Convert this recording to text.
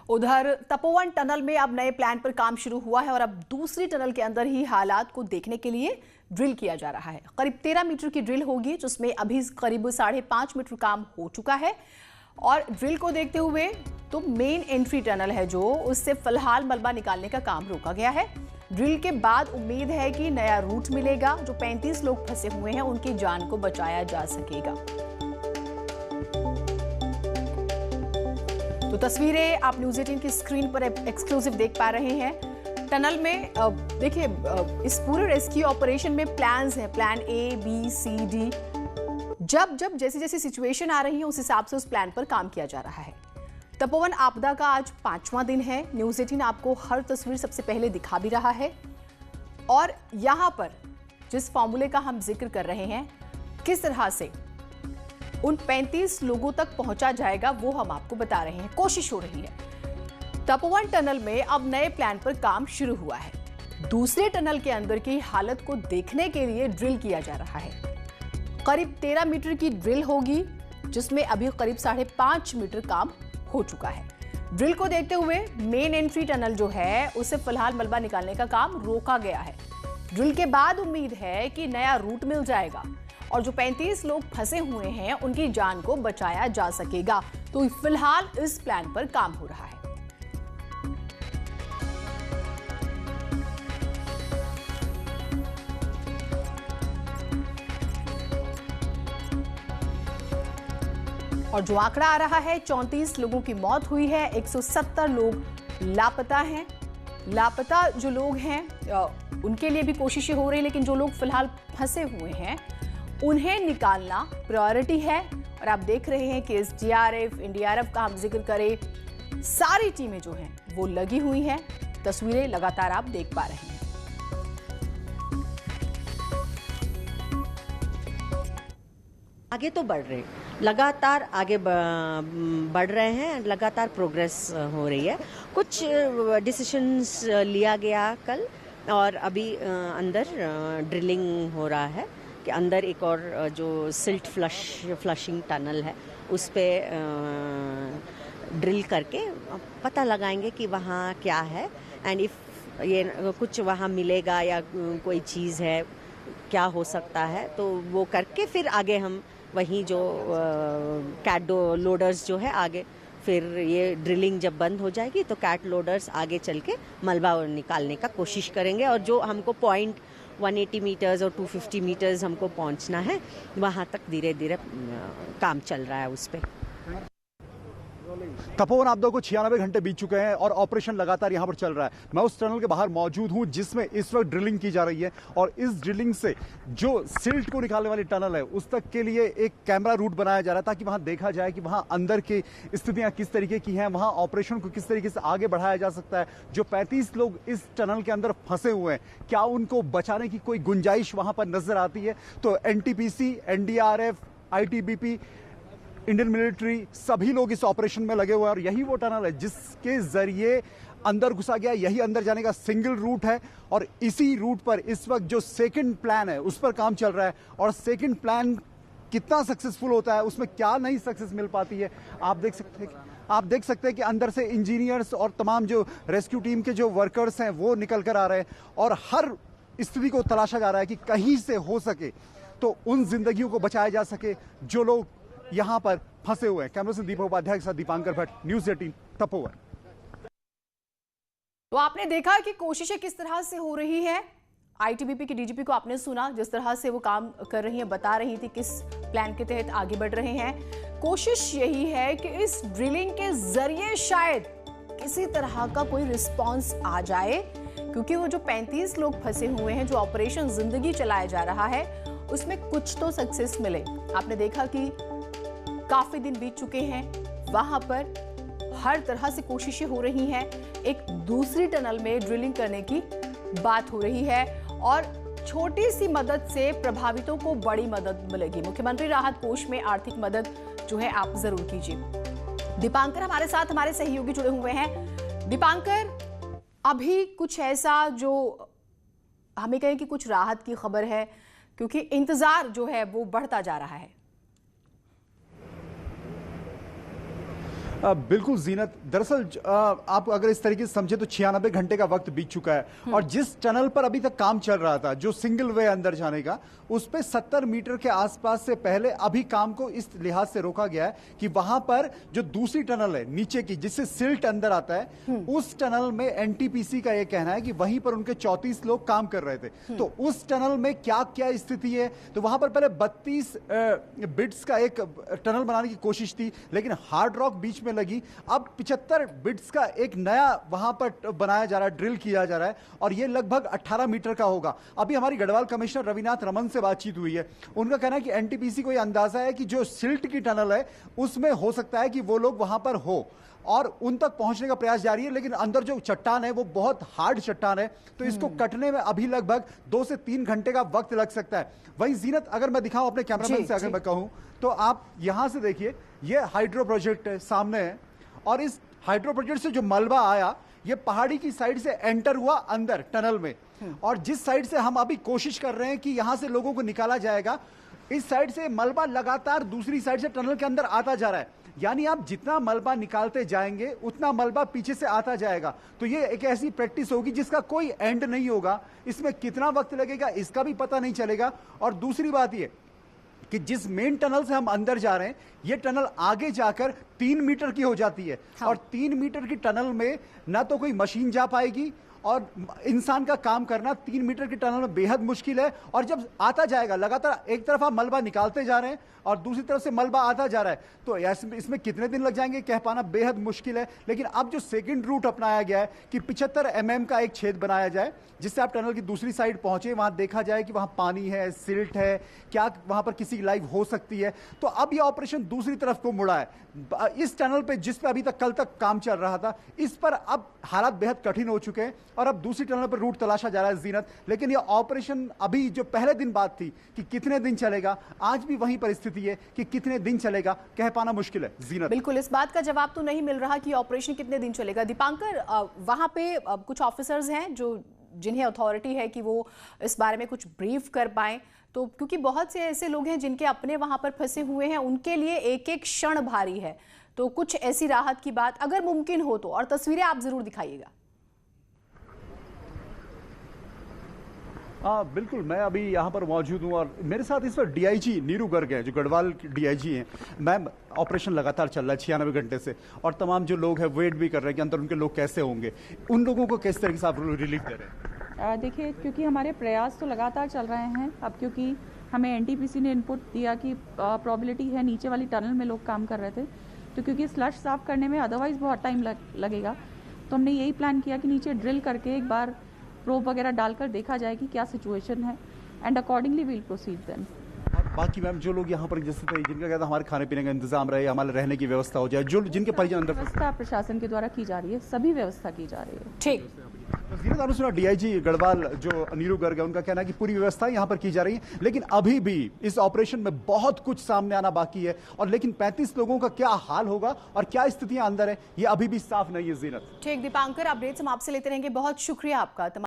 उधर तपोवन टनल में अब नए प्लान पर काम शुरू हुआ है और अब दूसरी टनल के अंदर ही हालात को देखने के लिए ड्रिल किया जा रहा है। करीब 13 मीटर की ड्रिल होगी, जिसमें अभी करीब 5.5 मीटर काम हो चुका है। और ड्रिल को देखते हुए तो मेन एंट्री टनल है जो, उससे फिलहाल मलबा निकालने का काम रोका गया है। ड्रिल के बाद उम्मीद है कि नया रूट मिलेगा, जो 35 लोग फंसे हुए हैं उनकी जान को बचाया जा सकेगा। तो तस्वीरें आप न्यूज़ 18 की स्क्रीन पर एक्सक्लूसिव देख पा रहे हैं। टनल में देखिए, इस पूरे रेस्क्यू ऑपरेशन में प्लान्स हैं, plan A, B, C, D. जब जैसी जैसी सिचुएशन आ रही है उस हिसाब से उस प्लान पर काम किया जा रहा है। तपोवन आपदा का आज 5वां दिन है। न्यूज़ 18 आपको हर तस्वीर सबसे पहले दिखा भी रहा है और यहाँ पर जिस फॉर्मूले का हम जिक्र कर रहे हैं, किस तरह से उन 35 लोगों तक पहुंचा जाएगा वो हम आपको बता रहे हैं। कोशिश हो रही है। तपोवन टनल में अब नए प्लान पर काम शुरू हुआ है। दूसरे टनल के अंदर की हालत को देखने के लिए ड्रिल किया जा रहा है। करीब 13 मीटर की ड्रिल होगी, जिसमें अभी करीब 5.5 मीटर काम हो चुका है। ड्रिल को देखते हुए मेन एंट्री टनल जो है उसे फिलहाल मलबा निकालने का काम रोका गया है। ड्रिल के बाद उम्मीद है कि नया रूट मिल जाएगा और जो 35 लोग फंसे हुए हैं उनकी जान को बचाया जा सकेगा। तो फिलहाल इस प्लान पर काम हो रहा है। और जो आंकड़ा आ रहा है, 34 लोगों की मौत हुई है, 170 लोग लापता हैं। लापता जो लोग हैं उनके लिए भी कोशिशें हो रही हैं, लेकिन जो लोग फिलहाल फंसे हुए हैं उन्हें निकालना प्रायोरिटी है। और आप देख रहे हैं कि SDRF, NDRF का हम जिक्र करें, सारी टीमें जो हैं वो लगी हुई हैं। तस्वीरें लगातार आप देख पा रहे हैं। आगे तो बढ़ रहे हैं, लगातार आगे बढ़ रहे हैं, लगातार प्रोग्रेस हो रही है। कुछ डिसीजंस लिया गया कल और अभी अंदर ड्रिलिंग हो रहा है कि अंदर एक और जो सिल्ट फ्लशिंग टनल है उस पे ड्रिल करके पता लगाएंगे कि वहाँ क्या है एंड इफ ये कुछ वहाँ मिलेगा या कोई चीज़ है, क्या हो सकता है, तो वो करके फिर आगे हम वहीं जो कैट लोडर्स जो है आगे, फिर ये ड्रिलिंग जब बंद हो जाएगी तो कैट लोडर्स आगे चल के मलबा निकालने का कोशिश करेंगे। और जो हमको पॉइंट 180 मीटर्स और 250 मीटर्स हमको पहुंचना है, वहां तक धीरे धीरे काम चल रहा है उस पर। तपोवन आपदा को 96 घंटे बीत चुके हैं और ऑपरेशन लगातार यहां पर चल रहा है। मैं उस टनल के बाहर मौजूद हूं जिसमें इस वक्त ड्रिलिंग की जा रही है और इस ड्रिलिंग से जो सिल्ट को निकालने वाली टनल है उस तक के लिए एक कैमरा रूट बनाया जा रहा है, ताकि वहां देखा जाए कि वहां अंदर की स्थितियां किस तरीके की हैं, वहां ऑपरेशन को किस तरीके से आगे बढ़ाया जा सकता है। जो 35 लोग इस टनल के अंदर फंसे हुए हैं, क्या उनको बचाने की कोई गुंजाइश वहां पर नजर आती है? तो NTPC, NDRF, ITBP, Indian military, सभी लोग इस ऑपरेशन में लगे हुए हैं और यही वो टनल है जिसके जरिए अंदर घुसा गया। यही अंदर जाने का सिंगल रूट है और इसी रूट पर इस वक्त जो सेकंड प्लान है उस पर काम चल रहा है। और सेकंड प्लान कितना सक्सेसफुल होता है, उसमें क्या नई सक्सेस मिल पाती है, आप देख सकते हैं कि अंदर से इंजीनियर्स और तमाम जो रेस्क्यू टीम के जो वर्कर्स हैं वो निकल कर आ रहे हैं और हर स्थिति को तलाशा जा रहा है कि कहीं से हो सके तो उन जिंदगियों को बचाया जा सके जो लोग यहां पर फंसे हुए हैं। कैमरा से दीपक उपाध्याय के साथ दीपांकर भट्ट, न्यूज़ 18 तपोवन। तो आपने देखा कि कोशिशें किस तरह से हो रही है। ITBP की DGP को आपने सुना, जिस तरह से वो काम कर रही हैं, बता रही थी किस प्लान के तहत आगे बढ़ रहे हैं। कोशिश यही है कि इस ड्रिलिंग के जरिए शायद किसी तरह का कोई रिस्पॉन्स आ जाए, क्योंकि वो जो 35 लोग फंसे हुए हैं, जो ऑपरेशन जिंदगी चलाया जा रहा है, उसमें कुछ तो सक्सेस मिले। आपने देखा कि काफी दिन बीत चुके हैं, वहां पर हर तरह से कोशिशें हो रही हैं। एक दूसरी टनल में ड्रिलिंग करने की बात हो रही है और छोटी सी मदद से प्रभावितों को बड़ी मदद मिलेगी। मुख्यमंत्री राहत कोष में आर्थिक मदद जो है आप जरूर कीजिए। दीपांकर हमारे साथ, हमारे सहयोगी जुड़े हुए हैं। दीपांकर, अभी कुछ ऐसा जो हमें कहें कि कुछ राहत की खबर है, क्योंकि इंतजार जो है वो बढ़ता जा रहा है। बिल्कुल जीनत, दरअसल आप अगर इस तरीके से समझे तो 96 घंटे का वक्त बीत चुका है और जिस टनल पर अभी तक काम चल रहा था, जो सिंगल वे अंदर जाने का, उस पे 70 मीटर के आसपास से पहले अभी काम को इस लिहाज से रोका गया है कि वहां पर जो दूसरी टनल है नीचे की, जिससे सिल्ट अंदर आता है, उस टनल में एनटीपीसी का यह कहना है कि वहीं पर उनके 34 लोग काम कर रहे थे। तो उस टनल में क्या क्या स्थिति है, तो वहां पर पहले 32 बिट्स का एक टनल बनाने की कोशिश थी, लेकिन हार्ड रॉक बीच में लगी। अब 75 बिट्स का एक नया वहां पर बनाया जा रहा है, ड्रिल किया जा रहा है और यह लगभग 18 मीटर का होगा। अभी हमारी गढ़वाल कमिश्नर रविनाथ रमन से बातचीत हुई है, उनका कहना है कि एनटीपीसी को यह अंदाजा है कि जो सिल्ट की टनल है उसमें हो सकता है कि वो लोग वहां पर हो और उन तक पहुंचने का प्रयास जारी है, लेकिन अंदर जो चट्टान है वो बहुत हार्ड चट्टान है, तो इसको कटने में अभी लगभग 2 से 3 घंटे का वक्त लग सकता है। वहीं जीनत, अगर मैं दिखाऊं अपने कैमरामैन से, अगर मैं कहूं तो आप यहां से देखिए, ये हाइड्रो प्रोजेक्ट है सामने है और इस हाइड्रो प्रोजेक्ट से जो मलबा आया ये पहाड़ी की साइड से एंटर हुआ अंदर टनल में, और जिस साइड से हम अभी कोशिश कर रहे हैं कि यहां से लोगों को निकाला जाएगा, इस साइड से मलबा लगातार दूसरी साइड से टनल के अंदर आता जा रहा है। यानी आप जितना मलबा निकालते जाएंगे उतना मलबा पीछे से आता जाएगा। तो ये एक ऐसी प्रैक्टिस होगी जिसका कोई एंड नहीं होगा, इसमें कितना वक्त लगेगा इसका भी पता नहीं चलेगा। और दूसरी बात ये कि जिस मेन टनल से हम अंदर जा रहे हैं, ये टनल आगे जाकर 3 मीटर की हो जाती है। हाँ। और 3 मीटर की टनल में ना तो कोई मशीन जा पाएगी और इंसान का काम करना 3 मीटर की टनल में बेहद मुश्किल है। और जब आता जाएगा लगातार, एक तरफ आप मलबा निकालते जा रहे हैं और दूसरी तरफ से मलबा आता जा रहा है, तो इसमें कितने दिन लग जाएंगे कह पाना बेहद मुश्किल है। लेकिन अब जो सेकंड रूट अपनाया गया है कि 75 mm का एक छेद बनाया जाए जिससे आप टनल की दूसरी साइड पहुंचे, वहां देखा जाए कि वहां पानी है, सिल्ट है, क्या वहां पर किसी की लाइफ हो सकती है। तो अब यह ऑपरेशन दूसरी तरफ को मुड़ा है। इस टनल पे जिस पे अभी तक कल तक काम चल रहा था, इस पर अब हालात बेहद कठिन हो चुके हैं और अब दूसरी टनल पर रूट तलाशा जा रहा है जीनत। लेकिन यह ऑपरेशन अभी जो पहले दिन बात थी कि कितने दिन चलेगा, आज भी वही परिस्थिति है कि कितने दिन चलेगा कह पाना मुश्किल है जीनत। बिल्कुल, इस बात का जवाब तो नहीं मिल रहा कि ऑपरेशन कितने दिन चलेगा। दीपांकर, वहां पे कुछ ऑफिसर्स हैं जो जिन्हें अथॉरिटी है कि वो इस बारे में कुछ ब्रीफ कर पाएं, तो क्योंकि बहुत से ऐसे लोग हैं जिनके अपने वहां पर फंसे हुए हैं, उनके लिए एक एक क्षण भारी है, तो कुछ ऐसी राहत की बात अगर मुमकिन हो तो, और तस्वीरें आप जरूर दिखाइएगा। हाँ बिल्कुल, मैं अभी यहाँ पर मौजूद हूँ और मेरे साथ इस वक्त डीआईजी नीरू गर्ग हैं जो गढ़वाल डीआईजी हैं। मैम, ऑपरेशन लगातार चल रहा है 96 घंटे से और तमाम जो लोग हैं वेट भी कर रहे हैं कि अंदर उनके लोग कैसे होंगे, उन लोगों को किस तरीके से आप रिलीफ दे रहे हैं? देखिए, क्योंकि हमारे प्रयास तो लगातार चल रहे हैं, अब क्योंकि हमें एनटीपीसी ने इनपुट दिया कि प्रॉबिलिटी है नीचे वाली टनल में लोग काम कर रहे थे, तो क्योंकि स्लश साफ करने में अदरवाइज़ बहुत टाइम लगेगा, तो हमने यही प्लान किया कि नीचे ड्रिल करके एक बार प्रोब वगैरह डालकर देखा जाए कि क्या सिचुएशन है and accordingly we'll proceed then. बाकी मैम, जो लोग यहाँ पर जैसे जिनका कहता हमारे खाने पीने का इंतजाम रहे, हमारे रहने की व्यवस्था हो जाए, जो जिनके परिजन अंदर, व्यवस्था प्रशासन के द्वारा की जा रही है, सभी व्यवस्था की जा रही है। ठीक, जीनत, आपने सुना डीआईजी गढ़वाल जो नीरू गर्ग है, उनका कहना है कि पूरी व्यवस्था यहाँ पर की जा रही है, लेकिन अभी भी इस ऑपरेशन में बहुत कुछ सामने आना बाकी है। और लेकिन 35 लोगों का क्या हाल होगा और क्या स्थितियां अंदर है, ये अभी भी साफ नहीं है जीनत। ठीक दीपांकर, अपडेट्स हम आपसे लेते रहेंगे। बहुत शुक्रिया आपका।